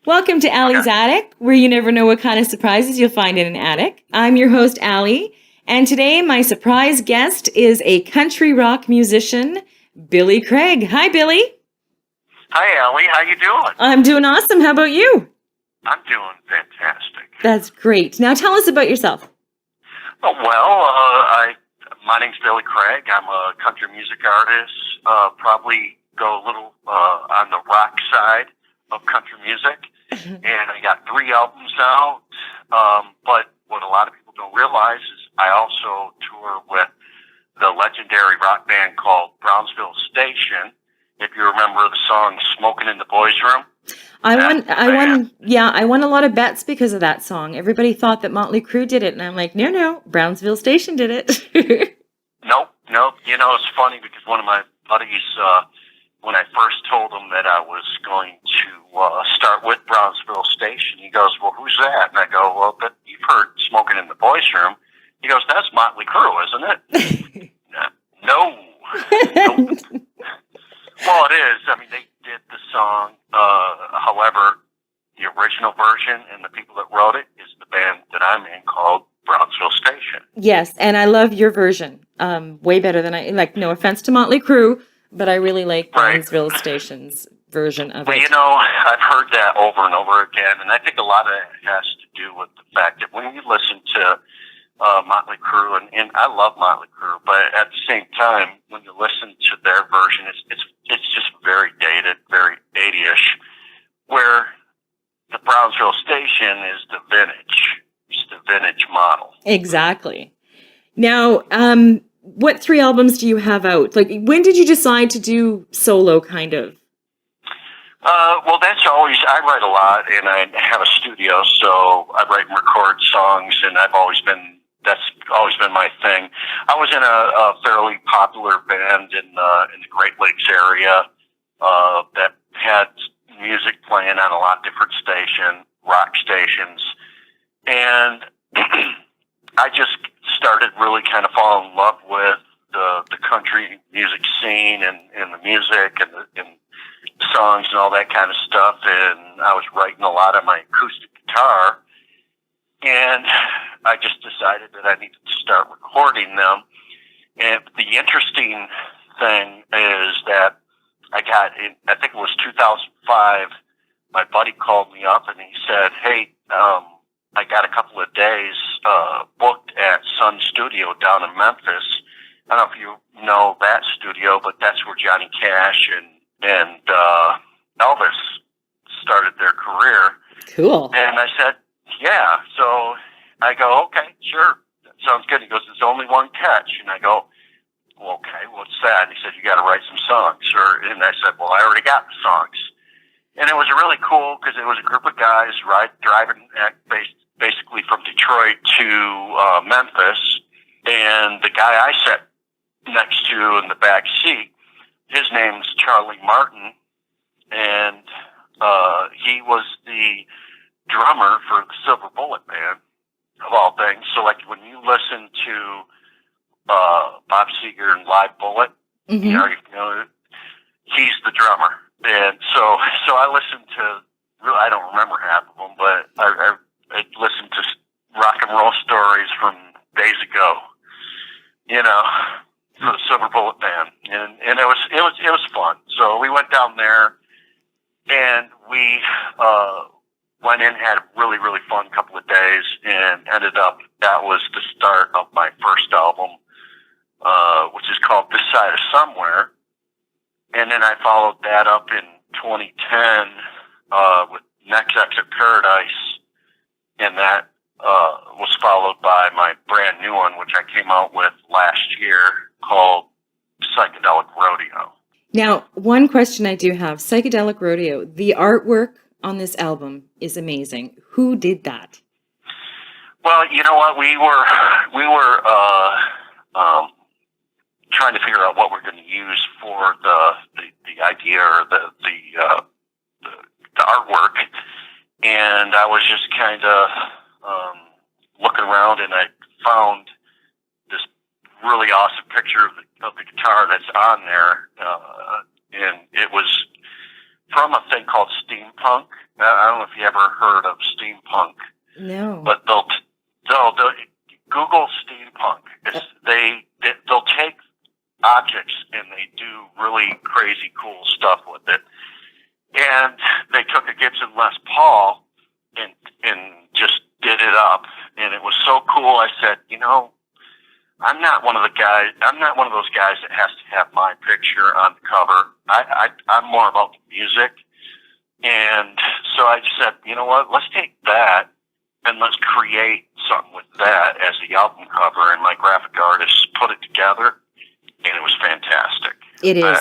Welcome to Allie's Okay. Attic, where you never know what kind of surprises you'll find in an attic. I'm your host, Allie, and today my surprise guest is a country rock musician, Billy Craig. Hi, Billy. Hi, Ellie. How you doing? I'm doing awesome. How about you? I'm doing fantastic. That's great. Now tell us about yourself. My name's Billy Craig. I'm a country music artist. Probably go a little on the rock side of country music, and I got 3 albums out. But what a lot of people don't realize is I also tour with the legendary rock band called Brownsville Station. If you remember the song "Smoking in the Boys' Room." I won a lot of bets because of that song. Everybody thought that Motley Crue did it, and I'm like, no, Brownsville Station did it. Nope. You know, it's funny because one of my buddies, when I first told him that I was going to start with Brownsville Station, he goes, "Well, who's that?" And I go, "Well, but you've heard Smoking in the Boys' Room." He goes, "That's Motley Crue, isn't it?" No. Nope. Well, it is. I mean, they did the song. However, the original version and the people that wrote it is the band that I'm in called Brownsville Station. Yes, and I love your version. Way better than I like. No offense to Motley Crue, but I really like Brownsville Station's version of it. Well, you know, I've heard that over and over again, and I think a lot of it has to do with the fact that when you listen to Motley Crue, and I love Motley Crue, but at the same time, when you listen to their version, it's just very dated, very 80-ish, where the Brownsville Station is the vintage. It's the vintage model. Exactly. Now, what 3 albums do you have out? Like, when did you decide to do solo, kind of? Well, that's always, I write a lot, and I have a studio, so I write and record songs, and that's always been my thing. I was in a fairly popular band in the Great Lakes area that had music playing on a lot of different rock stations, and I just started really kind of falling in love with the country music scene and the music and the songs and all that kind of stuff, and I was writing a lot on my acoustic guitar, and I just decided that I needed to start recording them. And the interesting thing is that I think it was 2005, my buddy called me up and he said, "Hey, I got a couple of days booked at Sun Studio down in Memphis." I don't know if you know that studio, but that's where Johnny Cash and Elvis started their career. Cool. And I said, "Yeah." So I go, "Okay, sure. That sounds good." He goes, "There's only one catch." And I go, "Well, okay, what's that?" And he said, "You got to write some songs." And I said, "Well, I already got the songs." And it was really cool because it was a group of guys driving basically from Detroit to Memphis. And the guy I sat next to in the back seat, his name's Charlie Martin, and he was the drummer for the Silver Bullet Band, of all things. So, like, when you listen to Bob Seger and Live Bullet, you know, he's the drummer. And so I listened to, really, I don't remember half of them, but I listened to rock and roll stories from days ago, you know, for the Silver Bullet Band. And it was fun. So we went down there and we went in, had a really, really fun couple of days, and ended up, that was the start of my first album, which is called This Side of Somewhere. And then I followed that up in 2010 with Next Exit Paradise, and that was followed by my brand new one, which I came out with last year, called Psychedelic Rodeo. Now, one question I do have, Psychedelic Rodeo, the artwork on this album is amazing. Who did that? Well, you know what, we were trying to figure out what we're going to use for the idea or the artwork, and I was just kind of looking around, and I found this really awesome picture of the guitar that's on there, and it was from a thing called steampunk. I don't know if you ever heard of steampunk, No. but they'll Google steampunk. They'll take objects and they do really crazy cool stuff with it. And they took a Gibson Les Paul and just did it up, and it was so cool. I said, I'm not one of those guys that has to have my picture on the cover. I'm more about the music. And so I just said, you know what, let's take that and let's create something with that as the album cover. And my graphic artists put it together, and it was fantastic. It is.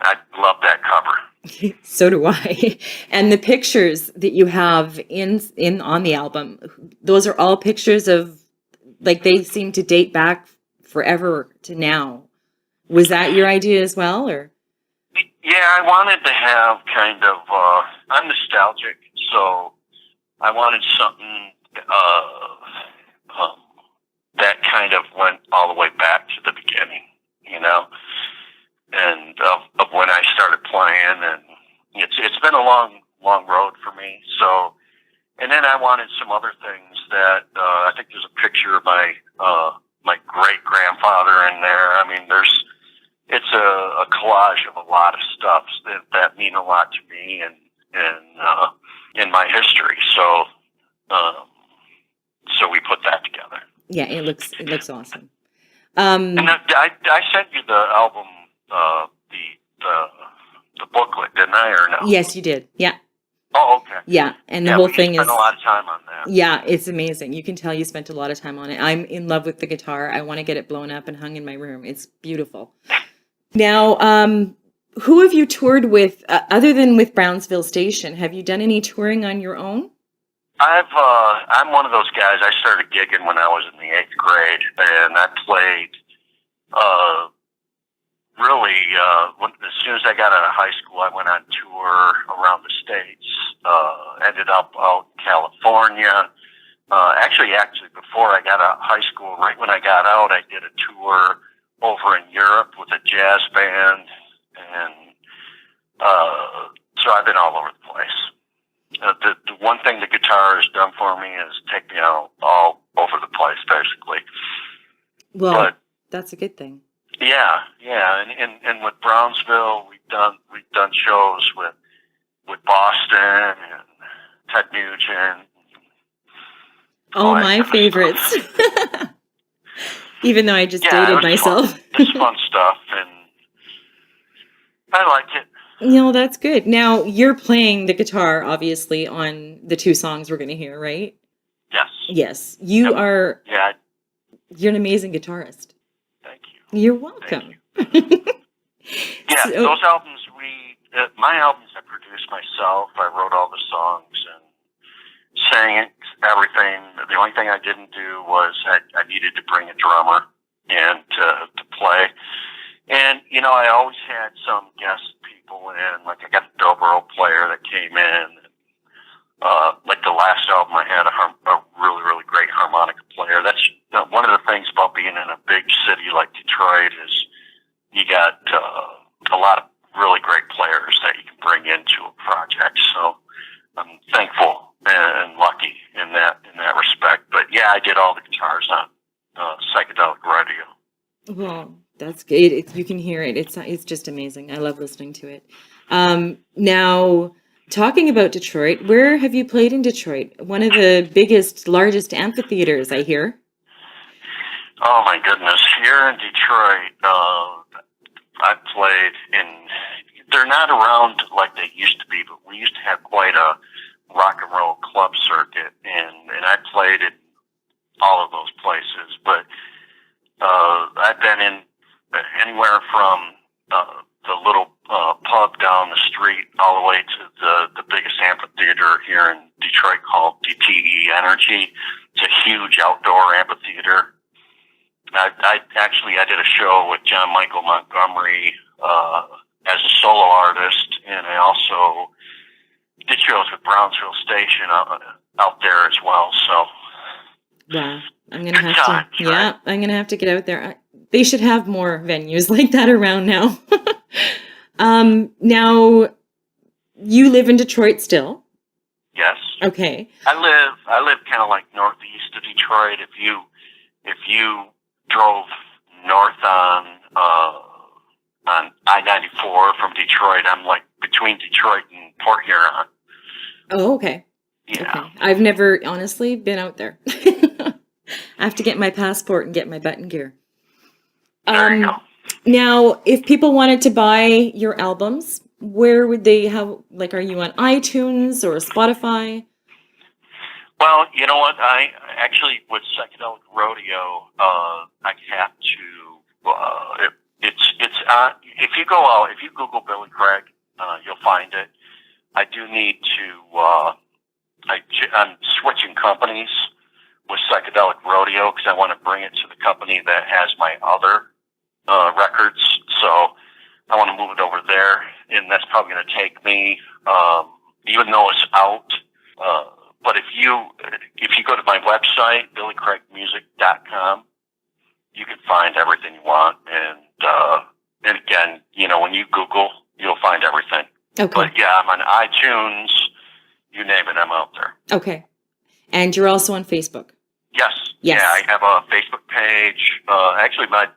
I love that cover. So do I. And the pictures that you have in on the album, those are all pictures of, like, they seem to date back forever to now. Was that your idea as well, or? Yeah, I wanted to have kind of, I'm nostalgic, so I wanted something that kind of went all the way back to the beginning, and of when I started playing, and it's been a long road for me. So, and then I wanted some other things that I think there's a picture of my great grandfather in there. I mean, it's a collage of a lot of stuff that mean a lot to me and in my history. So we put that together. Yeah, it looks awesome. And I sent you the album, the booklet, didn't I, or no? Yes, you did. Yeah. Oh, okay. Yeah, and the whole thing spent a lot of time on that. Yeah, it's amazing. You can tell you spent a lot of time on it. I'm in love with the guitar. I want to get it blown up and hung in my room. It's beautiful. Now, who have you toured with other than with Brownsville Station? Have you done any touring on your own? I'm one of those guys. I started gigging when I was in the 8th grade, and I played as soon as I got out of high school, I went on tour around the States, ended up out in California. Actually, before I got out of high school, right when I got out, I did a tour over in Europe with a jazz band, and so I've been all over the place. The one thing the guitar has done for me is take me out all over the place, basically. Well, that's a good thing. Yeah, and with Brownsville, we've done shows with Boston and Ted Nugent. All my favorites. Even though I just dated myself. Fun. It's fun stuff, and I liked it. That's good. Now, you're playing the guitar, obviously, on the 2 songs we're going to hear, right? Yes. Yes. You are... Yeah. You're an amazing guitarist. Thank you. You're welcome. Thank you. Yeah, those albums, my albums I produced myself. I wrote all the songs and sang everything. The only thing I didn't do was I needed to bring a drummer and to play. And, I always had some guest people in. Like, I got a dobro player that came in. Like the last album, I had a really, really great harmonica player. That's one of the things about being in a big city like Detroit is you got a lot of really great players that you can bring into a project. So I'm thankful and lucky in that respect. But yeah, I did all the guitars on Psychedelic Radio. Well, that's good. You can hear it. It's just amazing. I love listening to it. Now, talking about Detroit, where have you played in Detroit? One of the biggest, largest amphitheaters, I hear. Oh my goodness! Here in Detroit, I played in. They're not around like they used to be, but we used to have quite a rock and roll club circuit, and I played in all of those places. But I've been in anywhere from the little pub down the street all the way to the biggest amphitheater here in Detroit called DTE Energy. It's a huge outdoor amphitheater. I did a show with John Michael Montgomery as a solo artist, and I also did shows with Brownsville Station out there as well. So, yeah, I'm gonna have to get out there. They should have more venues like that around now. Now, you live in Detroit still. Yes. Okay. I live kind of like northeast of Detroit. If you drove north on I-94 from Detroit, I'm like between Detroit and Port Huron. Oh, okay. Yeah. Okay. I've never honestly been out there. I have to get my passport and get my button gear. There you go. Now, if people wanted to buy your albums, where would they have, like, are you on iTunes or Spotify? Well, you know what? I actually, with Psychedelic Rodeo, I have to. It's if you go out, if you Google Billy Craig, you'll find it. I do need to. I'm switching companies with Psychedelic Rodeo because I want to bring it to the company that has my other records. So I want to move it over there, and that's probably going to take me, even though it's out. But if you go to my website, billycraigmusic.com, you can find everything you want. And again, you know, when you Google, you'll find everything. Okay. But yeah, I'm on iTunes. You name it, I'm out there. Okay. And you're also on Facebook. Yes. Yes. Yeah, I have a Facebook page. Actually, my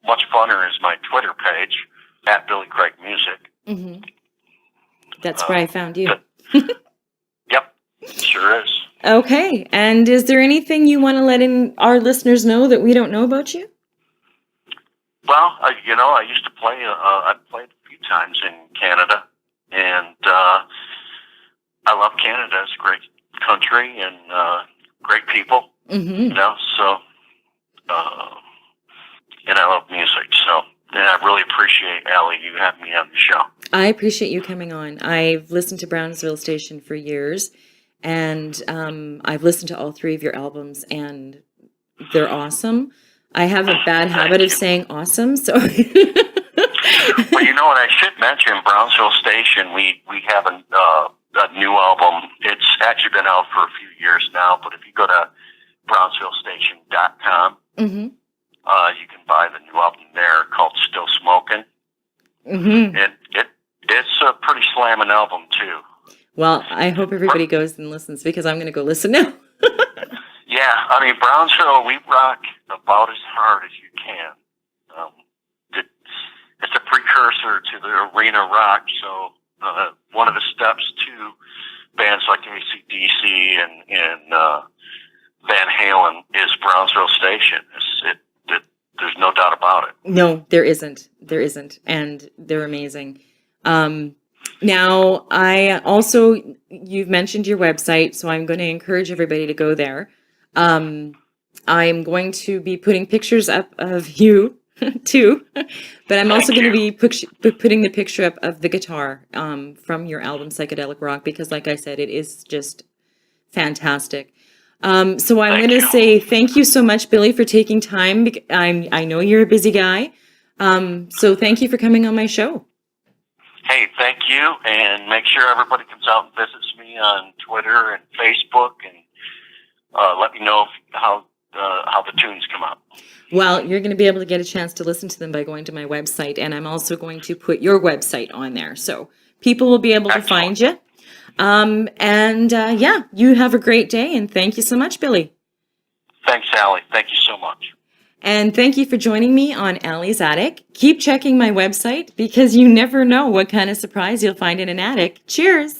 much funner is my Twitter page at Billy Craig Music. Mm-hmm. That's where I found you. Yep, sure is. Okay. And is there anything you want to let in our listeners know that we don't know about you? Well, you know, I used to play. I played a few times in Canada, and I love Canada. It's a great country and great people. Mm-hmm. You know, so and I love music. So, and I really appreciate, Allie, you having me on the show. I appreciate you coming on. I've listened to Brownsville Station for years, and I've listened to all three of your albums, and they're awesome. I have a bad habit of saying awesome, so. Well, you know what? I should mention Brownsville Station. We have a new album. It's actually been out for a few years now, but if you go to brownsvillestation.com, Mm-hmm. You can buy the new album there called Still Smoking. Mm-hmm. It's a pretty slamming album, too. Well, I hope everybody goes and listens because I'm going to go listen now. Yeah, I mean, Brownsville, we rock about as hard as you can. It's a precursor to the arena rock, so one of the steps to bands like AC/DC and Van Halen is Brownsville Station. There's no doubt about it. No, there isn't. There isn't. And they're amazing. Now, you've mentioned your website, so I'm going to encourage everybody to go there. I'm going to be putting pictures up of you too, but I'm also going to be putting the picture up of the guitar from your album Psychedelic Rock because, like I said, it is just fantastic. So I'm going to say thank you so much, Billy, for taking time. I know you're a busy guy, so thank you for coming on my show. Hey, thank you, and make sure everybody comes out and visits me on Twitter and Facebook, and let me know how the tunes come out. Well, you're going to be able to get a chance to listen to them by going to my website, and I'm also going to put your website on there, so people will be able to find you. Yeah, you have a great day, and thank you so much, Billy. Thanks, Allie. Thank you so much. And thank you for joining me on Allie's Attic. Keep checking my website because you never know what kind of surprise you'll find in an attic. Cheers!